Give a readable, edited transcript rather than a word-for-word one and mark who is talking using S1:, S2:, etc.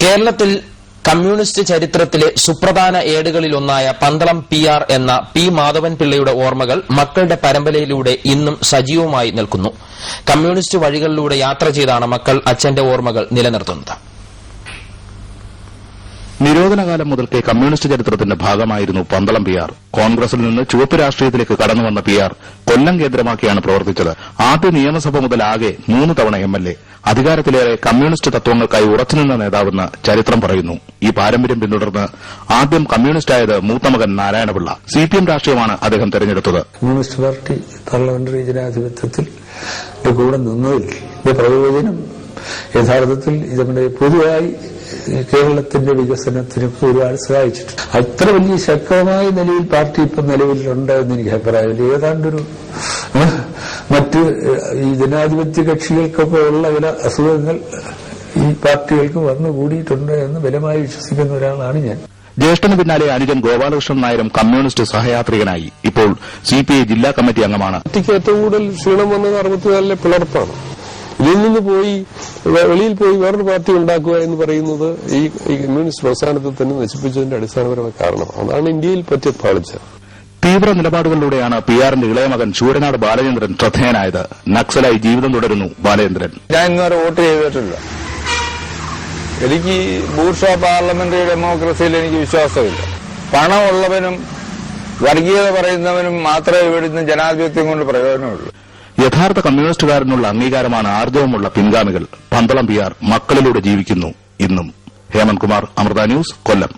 S1: കേരളത്തിൽ കമ്മ്യൂണിസ്റ്റ് ചരിത്രത്തിലെ സുപ്രധാന ഏടുകളിലൊന്നായ പന്തളം PR എന്ന പി മാധവൻ പിള്ളയുടെ ഓർമ്മകൾ മക്കളുടെ പരമ്പരയിലൂടെ ഇന്നും സജീവമായി നിൽക്കുന്നു. കമ്മ്യൂണിസ്റ്റ് വഴികളിലൂടെ യാത്ര ചെയ്താണ് മക്കൾ അച്ഛന്റെ ഓർമ്മകൾ നിലനിർത്തുന്നത്.
S2: നിരോധനകാലം മുതൽക്കേ കമ്മ്യൂണിസ്റ്റ് ചരിത്രത്തിന്റെ ഭാഗമായിരുന്നു പന്തളം PR. കോൺഗ്രസിൽ നിന്ന് ചുവപ്പ് രാഷ്ട്രീയത്തിലേക്ക് കടന്നുവന്ന PR കൊല്ലം കേന്ദ്രമാക്കിയാണ് പ്രവർത്തിച്ചത്. ആദ്യ നിയമസഭ മുതൽ ആകെ 3 തവണ MLA. അധികാരത്തിലേറെ കമ്മ്യൂണിസ്റ്റ് തത്വങ്ങൾക്കായി ഉറച്ചുനിന്ന നേതാവെന്ന് ചരിത്രം പറയുന്നു. ഈ പാരമ്പര്യം പിന്തുടർന്ന് ആദ്യം കമ്മ്യൂണിസ്റ്റായത് മൂത്ത മകൻ നാരായണപിള്ള. CPM രാഷ്ട്രീയമാണ് അദ്ദേഹം തെരഞ്ഞെടുത്തത്.
S3: കമ്മ്യൂണിസ്റ്റ് പാർട്ടി പാർലമെന്ററി ജനാധിപത്യത്തിൽ കൂടെ നിന്നതിൽ പ്രയോജനം യഥാർത്ഥത്തിൽ ഇതിന്റെ പൊതുവായി കേരളത്തിന്റെ വികസനത്തിന് ഒരുപാട് സഹായിച്ചിട്ടുണ്ട്. അത്ര വലിയ ശക്തമായ നിലയിൽ പാർട്ടി ഇപ്പം നിലവിലുണ്ട് എന്ന് എനിക്ക് അഭിപ്രായമില്ല. ഏതാണ്ടൊരു മറ്റ് ഈ ജനാധിപത്യ കക്ഷികൾക്കൊക്കെ ഉള്ള ചില അസുഖങ്ങൾ ഈ പാർട്ടികൾക്ക് വന്നുകൂടിയിട്ടുണ്ട് എന്ന് ബലമായി വിശ്വസിക്കുന്ന ഒരാളാണ് ഞാൻ.
S2: ജ്യേഷ്ഠന് പിന്നാലെ അനുജൻ ഗോപാലകൃഷ്ണൻ നായരും കമ്മ്യൂണിസ്റ്റ് സഹയാത്രികനായി. ഇപ്പോൾ CPI ജില്ലാ കമ്മിറ്റി അംഗമാണ്.
S4: പാർട്ടിക്ക് ഏറ്റവും കൂടുതൽ ക്ഷീണം വന്നത് 64 പിളർപ്പാണ്. ഇതിൽ നിന്ന് പോയി വെളിയിൽ പോയി വേറൊരു പാർട്ടി ഉണ്ടാക്കുക എന്ന് പറയുന്നത് ഈ കമ്മ്യൂണിസ്റ്റ് പ്രസ്ഥാനത്തെ തന്നെ നശിപ്പിച്ചതിന്റെ അടിസ്ഥാനപരമായ കാരണം. അതാണ് ഇന്ത്യയിൽ പറ്റിയ പാളിച്ച.
S2: തീവ്ര നിലപാടുകളിലൂടെയാണ് PRന്റെ ഇളയ മകൻ ശൂരനാട് ബാലചന്ദ്രൻ ശ്രദ്ധേയനായത്. നക്സലായി ജീവിതം തുടരുന്നു ബാലചന്ദ്രൻ.
S5: ഞാൻ ഇന്നുവരെ വോട്ട് ചെയ്തിട്ടില്ല. എനിക്ക് ബൂർഷ പാർലമെന്ററി ഡെമോക്രസിയിൽ എനിക്ക് വിശ്വാസമില്ല. പണമുള്ളവനും വർഗീയത പറയുന്നവനും മാത്രമേ ഇവിടുന്ന് ജനാധിപത്യം കൊണ്ട് പ്രയോജനമുള്ളൂ.
S2: യഥാർത്ഥ കമ്മ്യൂണിസ്റ്റുകാരനുള്ള അംഗീകാരമാണ് ആർജവമുള്ള പിൻഗാമികൾ. പന്തളം PR മക്കളിലൂടെ ജീവിക്കുന്നു ഇന്നും. ഹേമന്ത് കുമാർ, അമൃത ന്യൂസ്, കൊല്ലം.